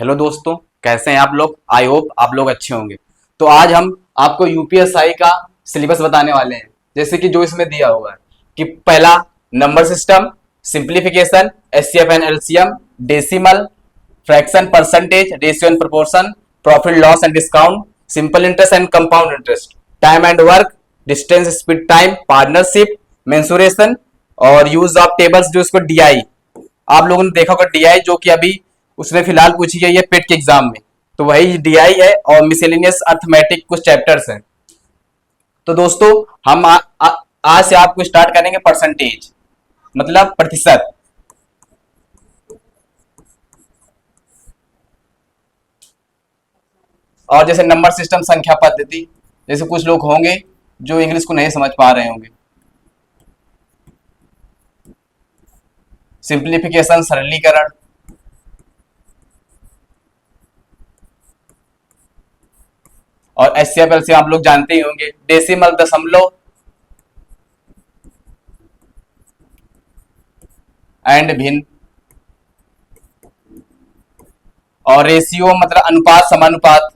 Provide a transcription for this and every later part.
Hello दोस्तों, कैसे हैं आप लोग। आई होप आप लोग अच्छे होंगे। तो आज हम आपको यूपीएसआई का सिलेबस बताने वाले हैं। जैसे कि जो इसमें दिया हुआ है कि पहला number system, simplification, HCF and LCM, decimal, fraction, percentage, ratio and proportion, profit loss and discount, simple interest and compound interest, time and work, distance speed time, partnership, mensuration और यूज ऑफ टेबल्स, जो इसको DI आप लोगों ने देखा होगा। DI जो कि अभी उसने फिलहाल पूछी गई है पेट के एग्जाम में, तो वही डीआई है। और मिसेलेनियस अर्थमेटिक कुछ चैप्टर्स हैं। तो दोस्तों हम आज से आपको स्टार्ट करेंगे परसेंटेज, मतलब प्रतिशत। और जैसे नंबर सिस्टम, संख्या पद्धति, जैसे कुछ लोग होंगे जो इंग्लिश को नहीं समझ पा रहे होंगे। सिंप्लीफिकेशन, सरलीकरण। और एचसीएफ एलसीएम आप लोग जानते ही होंगे। डेसिमल, दशमलव एंड भिन्न। और रेशियो मतलब अनुपात, समानुपात।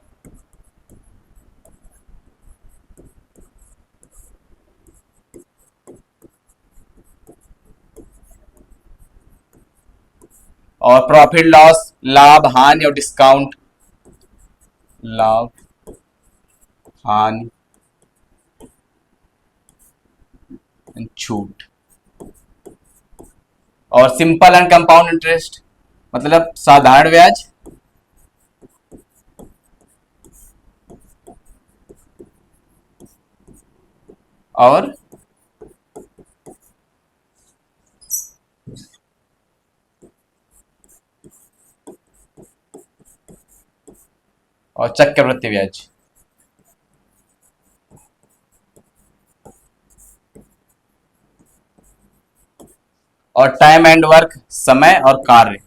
और प्रॉफिट लॉस, लाभ हानि और डिस्काउंट। लाभ, हानि, छूट। और सिंपल एंड कंपाउंड इंटरेस्ट मतलब साधारण ब्याज और चक्रवृद्धि ब्याज। और टाइम एंड वर्क, समय और कार्य।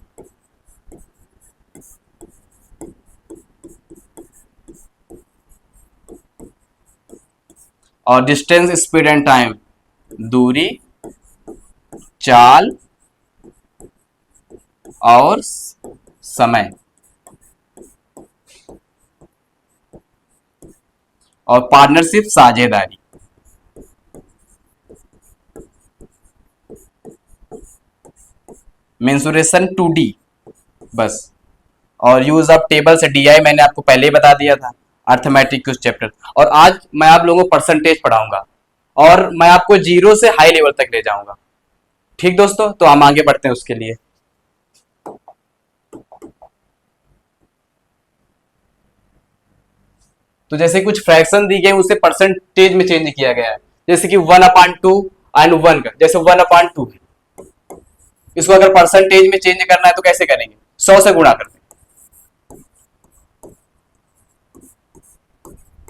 और डिस्टेंस, स्पीड एंड टाइम, दूरी, चाल और समय। और पार्टनरशिप, साझेदारी। मेंसुरेशन 2D बस। और यूज ऑफ टेबल से डीआई मैंने आपको पहले ही बता दिया था, अर्थमेटिक कुछ चैप्टर। और आज मैं आप लोगों को परसेंटेज पढ़ाऊंगा और मैं आपको जीरो से हाई लेवल तक ले जाऊंगा। ठीक दोस्तों, तो हम आगे बढ़ते हैं उसके लिए। तो जैसे कुछ फ्रैक्शन दी गई उसे परसेंटेज में चेंज किया गया है। जैसे कि 1/2 एंड 1 का, जैसे 1/2 इसको अगर परसेंटेज में चेंज करना है तो कैसे करेंगे? 100 से गुणा करते हैं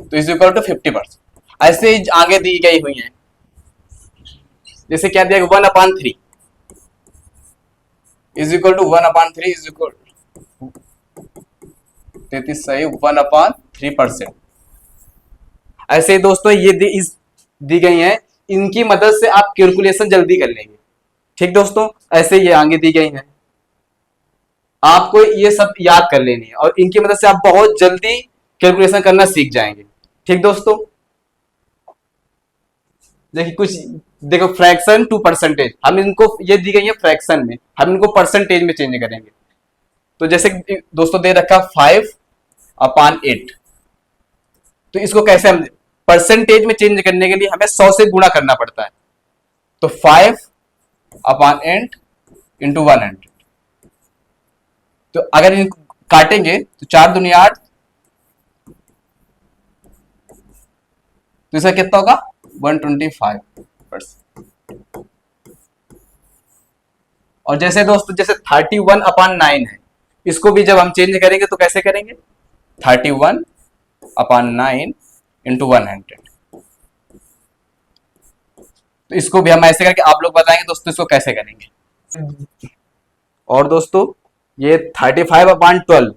तो इज इक्वल टू 50%। ऐसे ही आगे दी गई हुई है। जैसे क्या दिया, 1/3 is equal to 1/3 is equal 33 सही 1/3%। ऐसे दोस्तों ये दी गई हैं, इनकी मदद से आप कैलकुलेशन जल्दी कर लेंगे। ठीक दोस्तों, ऐसे ये आगे दी गई हैं, आपको ये सब याद कर लेनी है और इनकी मदद से आप बहुत जल्दी कैलकुलेशन करना सीख जाएंगे। ठीक दोस्तों, देखिए कुछ देखो, फ्रैक्शन टू परसेंटेज, हम इनको ये दी गई है फ्रैक्शन में, हम इनको परसेंटेज में चेंज करेंगे। तो जैसे दोस्तों दे रखा 5/8, तो इसको कैसे हम परसेंटेज में चेंज करने के लिए हमें 100 से गुणा करना पड़ता है। तो 5/8 इंटू 100। तो अगर इनको काटेंगे तो 4 दूनी 8, तो इसका कितना होगा 125%। और जैसे दोस्तों जैसे 31/9 है, इसको भी जब हम चेंज करेंगे तो कैसे करेंगे? 31/9 इंटू 100। तो इसको भी हम ऐसे करके आप लोग बताएंगे दोस्तों इसको कैसे करेंगे। और दोस्तों ये 35/12,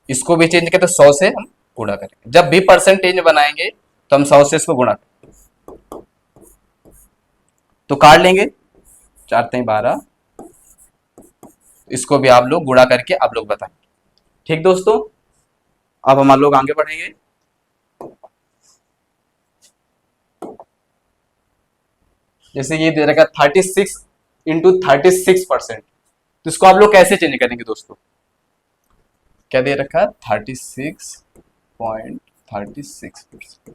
इसको भी चेंज करते 100 से हम गुणा करेंगे। जब भी परसेंटेज बनाएंगे तो हम 100 से इसको गुणा करेंगे। तो काट लेंगे, 4 3 12, इसको भी आप लोग गुणा करके आप लोग बताएं। ठीक दोस्तों, अब हम लोग आगे बढ़ेंगे। जैसे ये दे रखा 36 × 36%, तो इसको आप लोग कैसे चेंज करेंगे दोस्तों? क्या दे रखा है? 36.36%।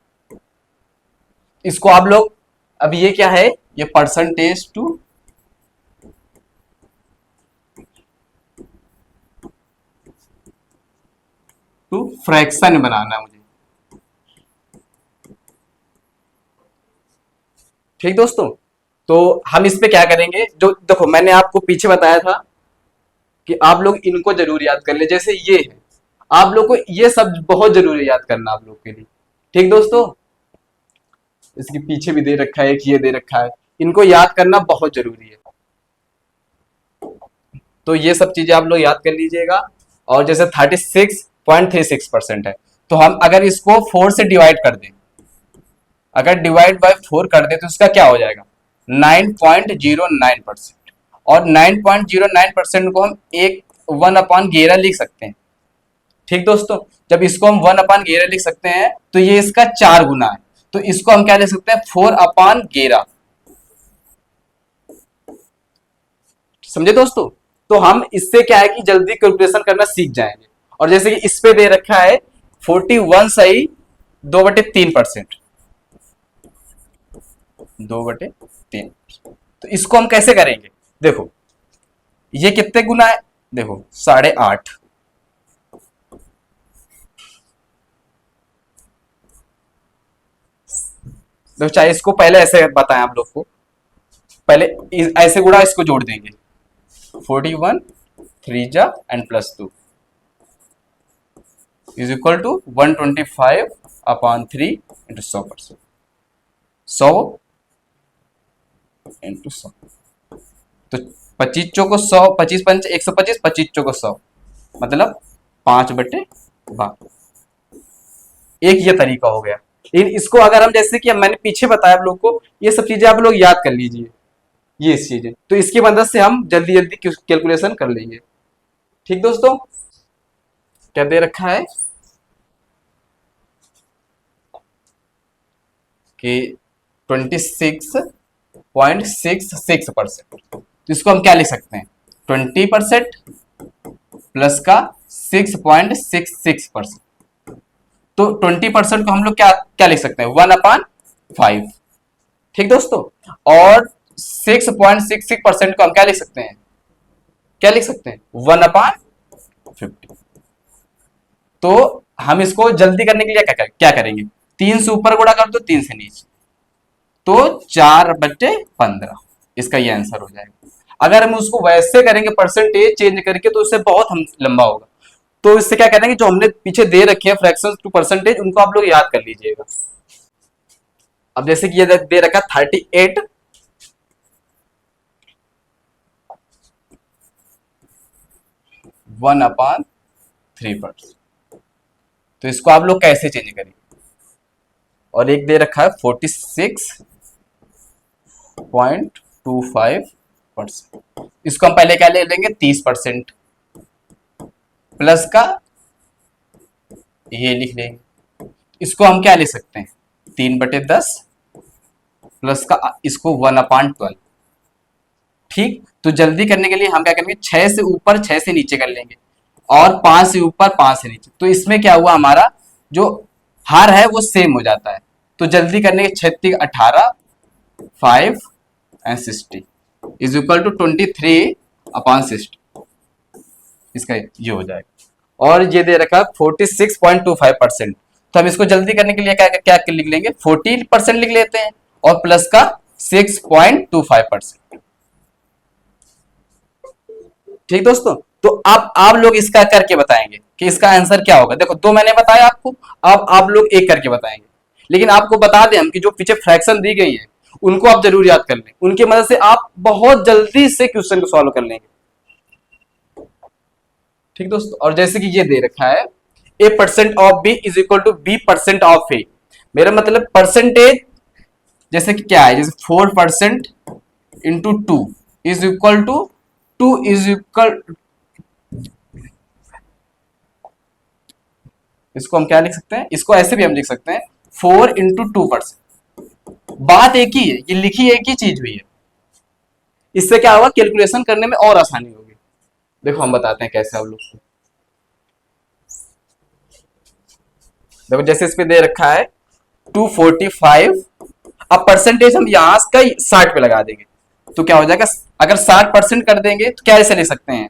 इसको आप लोग, अब ये क्या है? ये परसेंटेज टू फ्रैक्शन बनाना है मुझे। ठीक दोस्तों, तो हम इस पे क्या करेंगे, जो देखो मैंने आपको पीछे बताया था कि आप लोग इनको जरूर याद कर ले। जैसे ये है, आप लोग को ये सब बहुत जरूरी है याद करना आप लोग के लिए। ठीक दोस्तों, इसके पीछे भी दे रखा है, एक ये दे रखा है, इनको याद करना बहुत जरूरी है। तो ये सब चीजें आप लोग याद कर लीजिएगा। और जैसे 36.36% है, तो हम अगर इसको 4 से डिवाइड कर दें, अगर डिवाइड बाय 4 कर दें तो इसका क्या हो जाएगा? 9.09%। और 9.09% को हम एक 1/11 लिख सकते हैं। ठीक दोस्तों, जब इसको हम 1/11 लिख सकते हैं तो ये इसका 4 गुना है, तो इसको हम क्या लिख सकते हैं? 4/11। समझे दोस्तों? तो हम इससे क्या है कि जल्दी कैलकुलेशन करना सीख जाएंगे। और जैसे कि इस पे दे रखा है 41 सही 2/3%, 2/3। तो इसको हम कैसे करेंगे? देखो ये कितने गुना है? देखो 8.5। तो चाहे इसको पहले ऐसे बताएं आप लोग को, पहले ऐसे गुणा, इसको जोड़ देंगे 41 3 जा and +2 is equal to 125/3 into 100%, 100 into 100। तो 25 चौको 100, 25 पंच 125, 25 चौको 100, मतलब 5/12। एक ये तरीका हो गया। लेकिन इसको अगर हम, जैसे कि मैंने पीछे बताया आप लोग को, ये सब चीजें आप लोग याद कर लीजिए, ये चीजें, तो इसकी मदद से हम जल्दी जल्दी कैलकुलेशन कर लेंगे। ठीक दोस्तों, क्या दे रखा है कि 26.66%, तो इसको हम क्या लिख सकते हैं? 20% प्लस का 6.66%। तो 20% को हम लोग क्या क्या लिख सकते हैं? 1/5। ठीक दोस्तों, और 6.66% को हम क्या लिख सकते हैं? क्या लिख सकते हैं? 1/50। तो हम इसको जल्दी करने के लिए क्या करेंगे? 3 से ऊपर गुणा कर दो, 3 से नीचे, तो 4/15 इसका ये आंसर हो जाएगा। अगर हम उसको वैसे करेंगे परसेंटेज चेंज करके, तो उससे बहुत हम लंबा होगा। तो इससे क्या करेंगे, जो हमने पीछे दे रखे हैं फ्रैक्शन टू परसेंटेज, उनको आप लोग याद कर लीजिएगा। अब जैसे कि ये दे रखा 38 1/3%, तो इसको आप लोग कैसे चेंज करेंगे? और एक दे रखा है 46.25%, इसको हम पहले क्या ले लेंगे? 30% प्लस का ये लिख लेंगे। इसको हम क्या लिख सकते हैं? 3/10 प्लस का इसको 1/12। ठीक, तो जल्दी करने के लिए हम क्या करेंगे? 6 से ऊपर 6 से नीचे कर लेंगे, और 5 से ऊपर 5 से नीचे। तो इसमें क्या हुआ, हमारा जो हार है वो सेम हो जाता है। तो जल्दी करने के 18 5 एंड 60 इज इक्वल टू 23/60, इसका ये हो जाएगा। और ये दे रखा 46.25%, तो हम इसको जल्दी करने के लिए क्या क्या लिख लेंगे? 40% लिख लेते हैं, और प्लस का 6.25%। ठीक दोस्तों, तो अब आप लोग इसका करके बताएंगे कि इसका आंसर क्या होगा। देखो 2 मैंने बताया आपको, अब आप लोग एक करके बताएंगे। लेकिन आपको बता दें हम कि जो पीछे फ्रैक्शन दी गई है उनको आप जरूर याद कर लें, उनकी मदद से आप बहुत जल्दी से क्वेश्चन को सॉल्व कर लेंगे। ठीक दोस्तों, और जैसे कि ये दे रखा है A% of B is equal to B% of A। मेरा मतलब परसेंटेज जैसे कि क्या है, जैसे 4% into 2 is equal to 2 is equal इसको हम क्या लिख सकते हैं, इसको ऐसे भी हम लिख सकते हैं 4 × 2%। बात एक ही है, ये लिखी एक ही चीज हुई है। इससे क्या होगा, कैलकुलेशन करने में और आसानी होगी। देखो हम बताते हैं कैसे आप लोग को। देखो जैसे इस पे दे रखा है 245, अब परसेंटेज हम यहां का 60 पे लगा देंगे तो क्या हो जाएगा, अगर 60% कर देंगे तो क्या ऐसे ले सकते हैं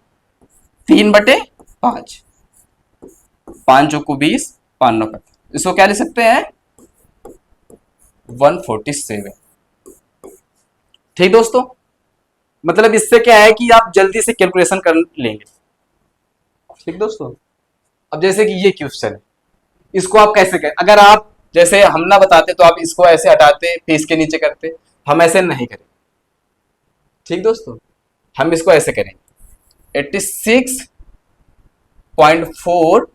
3/5, 5 चौको 20, 5 9 25, इसको क्या ले सकते हैं 147। ठीक दोस्तों, मतलब इससे क्या है कि आप जल्दी से कैलकुलेशन कर लेंगे। ठीक दोस्तों, अब जैसे कि ये क्वेश्चन है, इसको आप कैसे करें, अगर आप जैसे हम ना बताते तो आप इसको ऐसे हटाते फिर इसके नीचे करते, हम ऐसे नहीं करें। ठीक दोस्तों, हम इसको ऐसे करें 86.4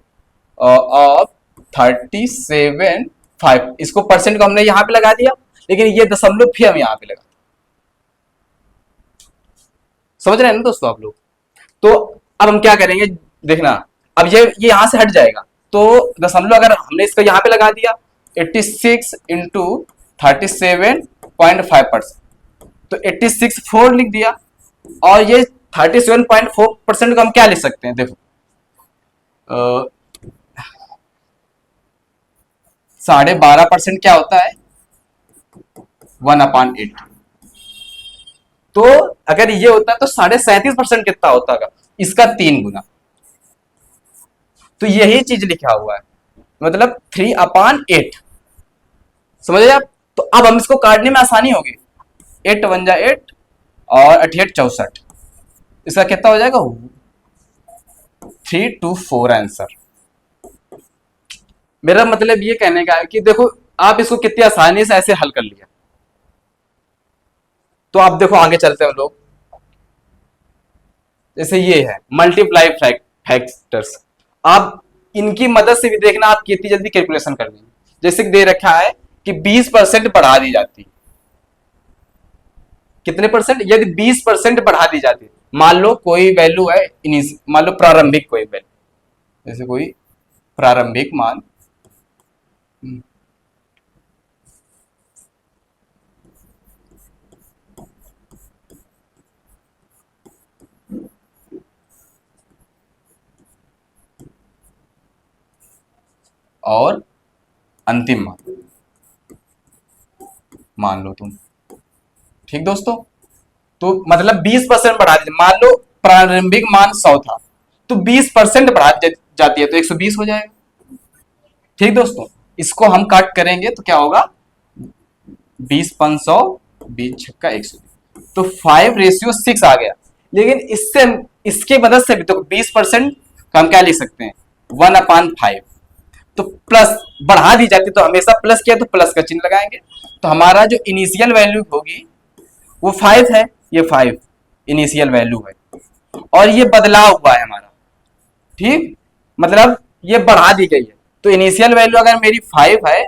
ऑफ 37.5, इसको परसेंट को हमने यहां पे लगा दिया, लेकिन ये दशमलव फिर हम यहां पे लगा, समझ रहे हैं ना दोस्तों आप लोग। तो अब हम क्या करेंगे, देखना, अब ये यहां से हट जाएगा, तो दशमलव अगर हमने इसको यहां पे लगा दिया 86 × 37.5%, तो 86.4 लिख दिया, और ये 37.4% को हम क्या लिख सकते हैं, देखो 12.5% क्या होता है 1/8। तो अगर ये होता है तो 37.5% कितना होता है, इसका 3 गुना। तो यही चीज लिखा हुआ है, मतलब 3/8, समझे आप। तो अब हम इसको काटने में आसानी होगी, 8 1 जा 8 और 88 64, इसका कितना हो जाएगा 324 आंसर। मेरा मतलब ये कहने का है कि देखो आप इसको कितनी आसानी से ऐसे हल कर लिया। तो आप देखो आगे चलते हैं हम लोग, जैसे ये है मल्टीप्लाई फैक्टर्स, आप इनकी मदद से भी देखना आप कितनी जल्दी कैलकुलेशन कर लेंगे। जैसे दे रखा है कि 20% बढ़ा दी जाती है, कितने परसेंट, यदि 20% बढ़ा दी जाती है, मान लो कोई वैल्यू है, मान लो प्रारंभिक कोई वैल्यू, जैसे कोई प्रारंभिक मान और अंतिम मान लो तुम। ठीक दोस्तों, तो मतलब 20% बढ़ा दीजिए, मान लो प्रारंभिक मान 100 था, तो 20% बढ़ा जाती है तो 120 हो जाएगा। ठीक दोस्तों, इसको हम काट करेंगे तो क्या होगा 20 500, 20 छक्का 120, तो 5:6 आ गया। लेकिन इससे इसके मदद से भी तो 20% का हम क्या लिख सकते हैं 1/5, तो प्लस बढ़ा दी जाती तो हमेशा प्लस किया तो प्लस का चिन्ह लगाएंगे, तो हमारा जो इनिशियल वैल्यू होगी वो 5 है, ये 5 इनिशियल वैल्यू है, और ये बदलाव हुआ है हमारा। ठीक, मतलब ये बढ़ा दी गई है, तो इनिशियल वैल्यू अगर मेरी 5 है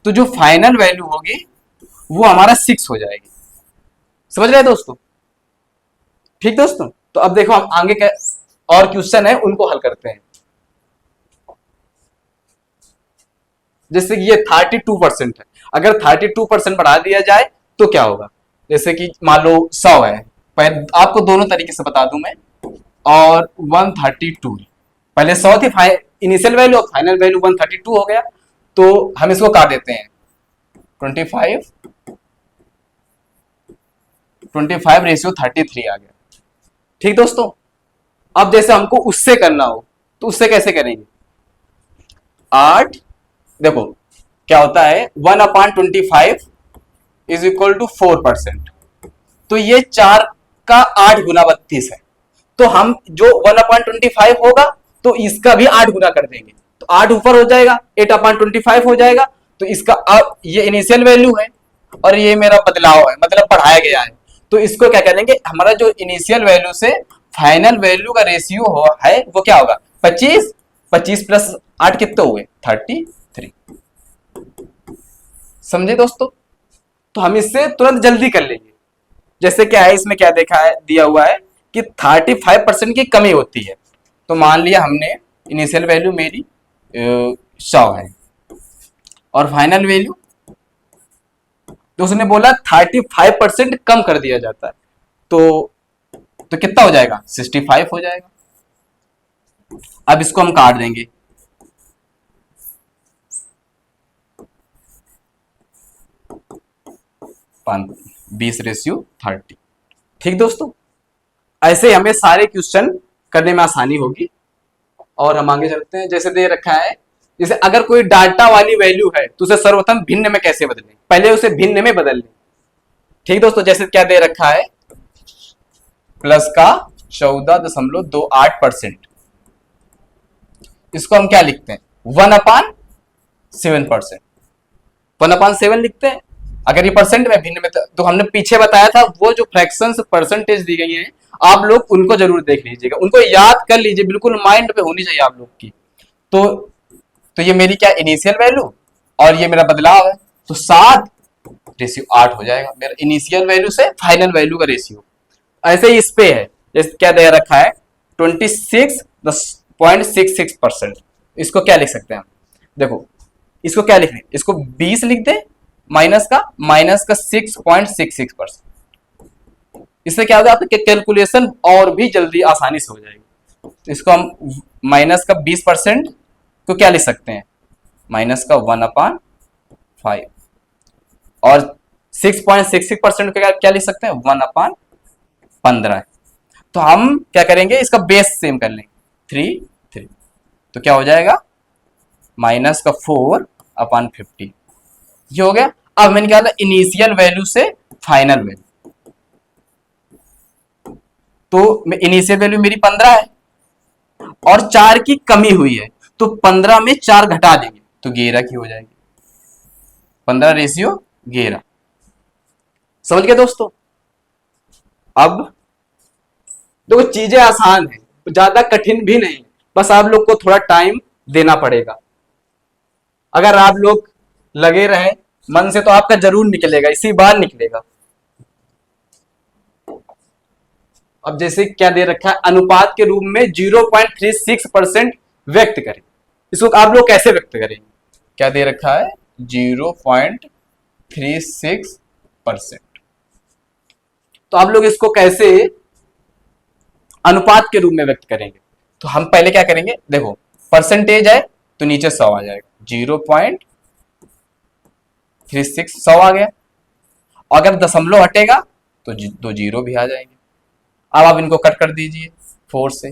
तो जो फाइनल वैल्यू होगी वो हमारा 6 हो जाएगी। समझ रहे दोस्तों। ठीक दोस्तों, तो अब देखो हम आगे के और क्वेश्चन है उनको हल करते हैं। जैसे कि ये 32% है, अगर 32% बढ़ा दिया जाए तो क्या होगा, जैसे कि मान लो 100 है, पहले आपको दोनों तरीके से बता दूं मैं, और 132, पहले 100 थी इनिशियल वैल्यू और फाइनल वैल्यू 132 हो गया, तो हम इसको काट देते हैं 25:33 आ गया। ठीक दोस्तों, अब जैसे हमको उससे करना हो तो उससे कैसे करेंगे, 8, देखो क्या होता है 1/25 इज इक्वल टू 4%, तो ये 4 का 8 गुना 32 है, तो हम जो 1/25 होगा तो इसका भी 8 गुना कर देंगे, तो 8 ऊपर हो जाएगा 8/25 हो जाएगा, तो इसका अब ये इनिशियल वैल्यू है और ये मेरा बदलाव है, मतलब बढ़ाया गया है, तो इसको क्या करेंगे, हमारा जो इनिशियल वैल्यू से फाइनल वैल्यू का रेशियो है वो क्या होगा 25, 25 प्लस 8 कितने हुए 33। समझे दोस्तों, तो हम इससे तुरंत जल्दी कर लेंगे। जैसे क्या है, इसमें क्या देखा है, दिया हुआ है कि 35% की कमी होती है, तो मान लिया हमने इनिशियल वैल्यू मेरी 100 है, और फाइनल वैल्यू तो उसने बोला 35% कम कर दिया जाता है, तो कितना हो जाएगा, 65 हो जाएगा। अब इसको हम काट देंगे, पांच 20:30। ठीक दोस्तों, ऐसे हमें सारे क्वेश्चन करने में आसानी होगी। और हम आगे चलते हैं। जैसे दे रखा है, जैसे अगर कोई डाटा वाली वैल्यू है तो उसे सर्वप्रथम भिन्न में कैसे बदलें, पहले उसे भिन्न में बदल लें। ठीक दोस्तों, जैसे क्या दे रखा है, प्लस का 14.28%, इसको हम क्या लिखते हैं, 1/7%, 1/7 लिखते हैं। अगर ये परसेंट में भिन्न में, तो हमने पीछे बताया था वो जो फ्रैक्शंस परसेंटेज दी गई है, आप लोग उनको जरूर देख लीजिएगा, उनको याद कर लीजिए, बिल्कुल माइंड पे होनी चाहिए आप लोग की। तो ये मेरी क्या इनिशियल वैल्यू और ये मेरा बदलाव है, तो 7:8 हो जाएगा मेरा इनिशियल वैल्यू से फाइनल वैल्यू का रेशियो। ऐसे ही इस पे है, जैसे क्या दे रखा है, 26.66%, इसको क्या लिख सकते हैं हम, देखो इसको क्या लिख रहे हैं, इसको 20 लिख दे, माइनस का 6.66%। इससे क्या होगा, आपकी कैलकुलेशन और भी जल्दी आसानी से हो जाएगी। तो इसको हम माइनस का 20% को क्या लिख सकते हैं, माइनस का 1/5, और 6.66% को क्या लिख सकते हैं, 1/15। तो हम क्या करेंगे, इसका बेस सेम कर लेंगे, 3, तो क्या हो जाएगा, माइनस का 4/50। ये हो गया। अब मैंने क्या इनिशियल वैल्यू से फाइनल वैल्यू, तो इनिशियल वैल्यू मेरी 15 है और 4 की कमी हुई है, तो 15 में 4 घटा देंगे तो 11 की हो जाएगी, 15:11। समझ गए दोस्तों। अब देखो चीजें आसान है, ज्यादा कठिन भी नहीं, बस आप लोग को थोड़ा टाइम देना पड़ेगा। अगर आप लोग लगे रहे मन से तो आपका जरूर निकलेगा, इसी बार निकलेगा। अब जैसे क्या दे रखा है, अनुपात के रूप में 0.36% व्यक्त करें, इसको आप लोग कैसे व्यक्त करेंगे, क्या दे रखा है, 0.36%। तो आप लोग इसको कैसे अनुपात के रूप में व्यक्त करेंगे, तो हम पहले क्या करेंगे, देखो परसेंटेज है तो नीचे 100 आ जाएगा, 0.36 100 आ गया। अगर दशमलव हटेगा तो 2 जीरो भी आ जाएंगे। अब आप इनको कट कर दीजिए 4 से,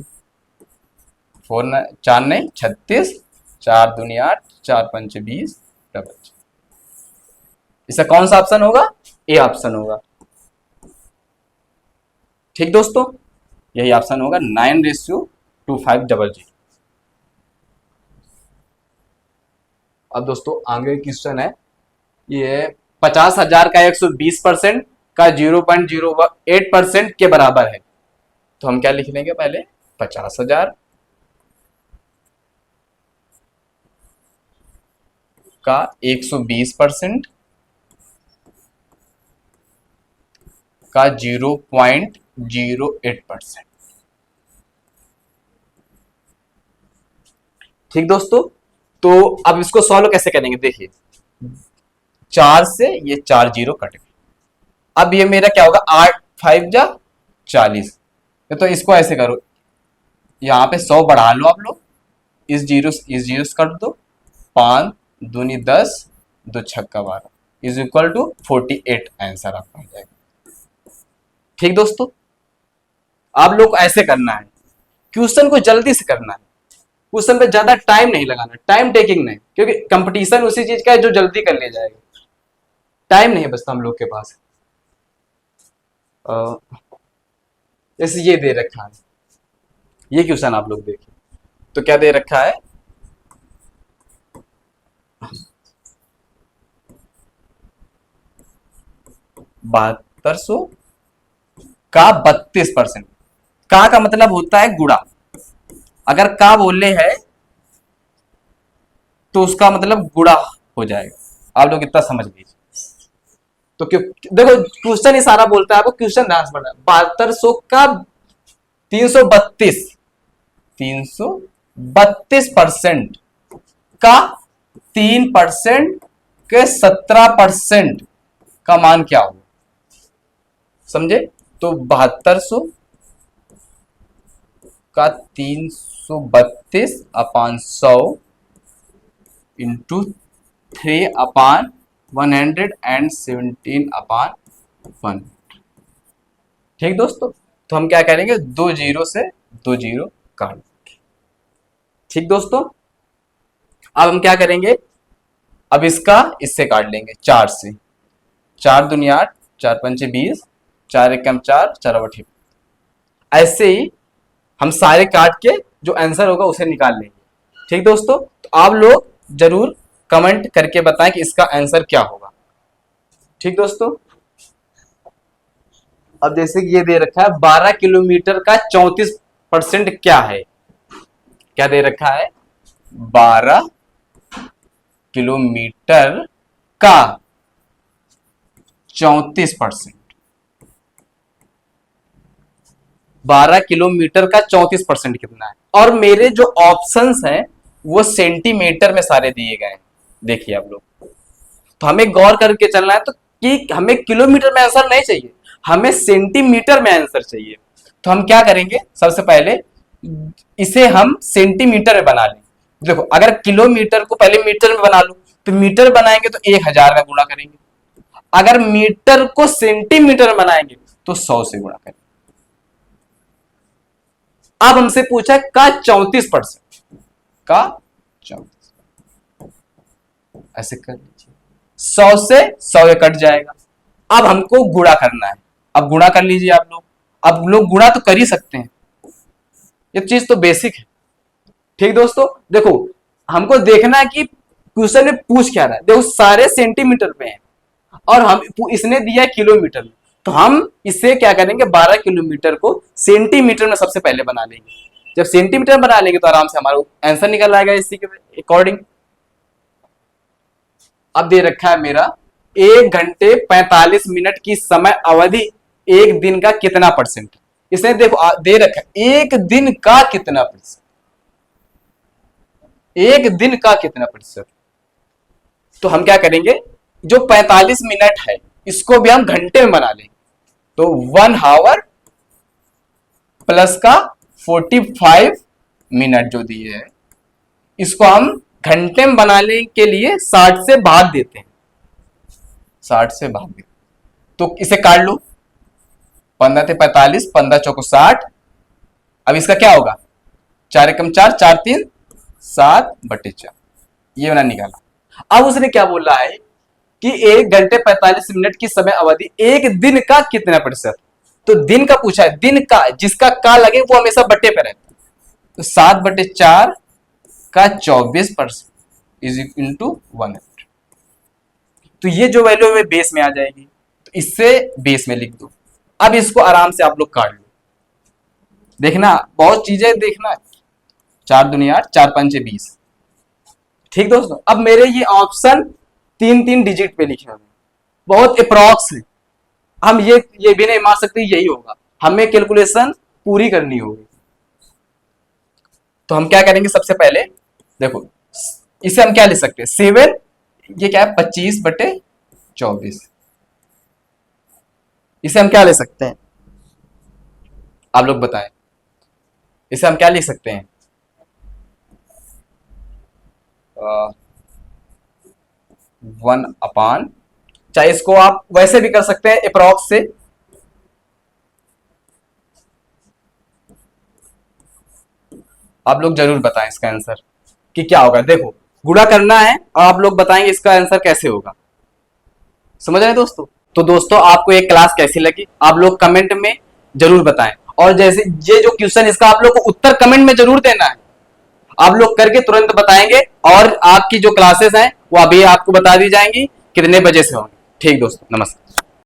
4 नहीं 36, 4 दूनी 8, 4 पंचे 20, इसका कौन सा ऑप्शन होगा, ए ऑप्शन होगा। ठीक दोस्तों, यही ऑप्शन होगा 9:2500। अब दोस्तों आगे क्वेश्चन है, ये 50,000 का 120% का 0.08% के बराबर है, तो हम क्या लिख लेंगे, पहले 50,000 का 120% का 0.08%। ठीक दोस्तों, तो अब इसको सॉल्व कैसे करेंगे, देखिए 4 से ये 4 जीरो कट गए। अब ये मेरा क्या होगा, 8 5 जा 40, तो इसको ऐसे करो, यहाँ पे 100 बढ़ा लो आप लोग, इस जीरो कर दो, 5 दूनी 10, 2 छक्का 12 इज इक्वल टू 48 आंसर आपका हो जाएगा। ठीक दोस्तों, आप लोग को ऐसे करना है, क्वेश्चन को जल्दी से करना है, क्वेश्चन पे ज्यादा टाइम नहीं लगाना, टाइम टेकिंग नहीं, क्योंकि कंपटीशन उसी चीज का है जो जल्दी कर लिया जाएगा, टाइम नहीं बचता हम लोग के पास। जैसे ये दे रखा है, ये क्वेश्चन आप लोग देखिए, तो क्या दे रखा है, 7200 का 32%, का मतलब होता है गुणा, अगर का बोले है तो उसका मतलब गुणा हो जाएगा, आप लोग इतना समझ लीजिए। तो क्यों, देखो क्वेश्चन ही सारा बोलता है, आपको क्वेश्चन ध्यान से पढ़ना है। 7200 का 332% का 3% के 17% का मान क्या होगा, समझे? तो 7200 का 332/100 इंटू 3/117/1। ठीक दोस्तों, तो हम क्या करेंगे, 2 जीरो से 2 जीरो काट देंगे। ठीक दोस्तों, अब हम क्या करेंगे, अब इसका इससे काट लेंगे 4 से, 4 दूनी 8, 4 पंचे 20, 4 एकम 4, 4 अवठी। ऐसे ही हम सारे काट के जो आंसर होगा उसे निकाल लेंगे। ठीक दोस्तों, तो आप लोग जरूर कमेंट करके बताएं कि इसका आंसर क्या होगा। ठीक दोस्तों, अब जैसे कि ये दे रखा है 12 किलोमीटर का 34% क्या है, क्या दे रखा है, 12 किलोमीटर का 34%, 12 किलोमीटर का 34% कितना है, और मेरे जो ऑप्शंस हैं वो सेंटीमीटर में सारे दिए गए हैं। देखिए आप लोग, तो हमें गौर करके चलना है, तो कि हमें किलोमीटर में आंसर नहीं चाहिए, हमें सेंटीमीटर में आंसर चाहिए। तो हम क्या करेंगे, सबसे पहले इसे हम सेंटीमीटर में बना लेंगे। देखो, अगर किलोमीटर को पहले मीटर में बना लो, तो मीटर बनाएंगे तो 1000 का गुणा करेंगे, अगर मीटर को सेंटीमीटर में बनाएंगे तो 100 से गुणा करेंगे। अब हमसे पूछा है का 34%, का 34, ऐसे कर लीजिए, 100 से 100 कट जाएगा। अब हमको गुणा करना है, अब गुणा कर लीजिए आप लोग। अब लोग गुणा तो कर ही सकते हैं, ये चीज तो बेसिक है। ठीक दोस्तों, देखो हमको देखना है कि क्वेश्चन में पूछ क्या रहा है। देखो सारे सेंटीमीटर पे हैं और हम इसने दिया है किलोमीटर में, तो हम इससे क्या करेंगे, 12 किलोमीटर को सेंटीमीटर में सबसे पहले बना लेंगे। जब सेंटीमीटर बना लेंगे तो आराम से हमारा आंसर निकल आएगा इसी के अकॉर्डिंग। अब दे रखा है मेरा 1 घंटे 45 मिनट की समय अवधि एक दिन का कितना परसेंट, इसने देखो दे रखा है एक दिन का कितना प्रतिशत, एक दिन का कितना प्रतिशत। तो हम क्या करेंगे, जो 45 मिनट है इसको भी हम घंटे में बना लेंगे, तो 1 आवर प्लस का 45 मिनट जो दिए है इसको हम घंटे में बनाने के लिए 60 से भाग देते हैं, 60 से भाग देते, तो इसे काट लो, 15 थे 45, 15 चौको 60। अब इसका क्या होगा, 4 एकम 4, 4 3 7/4, ये मैंने निकाला। अब उसने क्या बोला है कि 1 घंटे 45 मिनट की समय अवधि एक दिन का कितना प्रतिशत, तो दिन का पूछा है, दिन का जिसका का लगे वो हमेशा बट्टे पे रहता है, तो 7/4 का 24% इज इक्वल टू 100। तो ये जो वैल्यू है बेस में आ जाएगी, तो इससे बेस में लिख दो। अब इसको आराम से आप लोग काट लो, देखना बहुत चीजें देखना, 4 दूनी 8, 4 पंचे 20। ठीक दोस्तों, अब मेरे ये ऑप्शन 3 डिजिट पे लिखे हुए, बहुत अप्रॉक्स है, हम ये भी नहीं मान सकते यही होगा, हमें कैलकुलेशन पूरी करनी होगी। तो हम क्या करेंगे, सबसे पहले देखो इसे हम क्या ले सकते हैं, 7, ये क्या है 25/24, इसे हम क्या ले सकते हैं, आप लोग बताएं, इसे हम क्या लिख सकते हैं, 1/, चाहे इसको आप वैसे भी कर सकते हैं अप्रॉक्स से, आप लोग जरूर बताएं इसका आंसर कि क्या होगा। देखो गुणा करना है और आप लोग बताएंगे इसका आंसर कैसे होगा, समझ रहे हैं दोस्तों। तो दोस्तों आपको ये क्लास कैसी लगी आप लोग कमेंट में जरूर बताएं, और जैसे ये जो क्वेश्चन इसका आप लोग को उत्तर कमेंट में जरूर देना है, आप लोग करके तुरंत बताएंगे, और आपकी जो क्लासेस हैं वो अभी आपको बता दी जाएंगी कितने बजे से होंगे। ठीक दोस्तों, नमस्कार।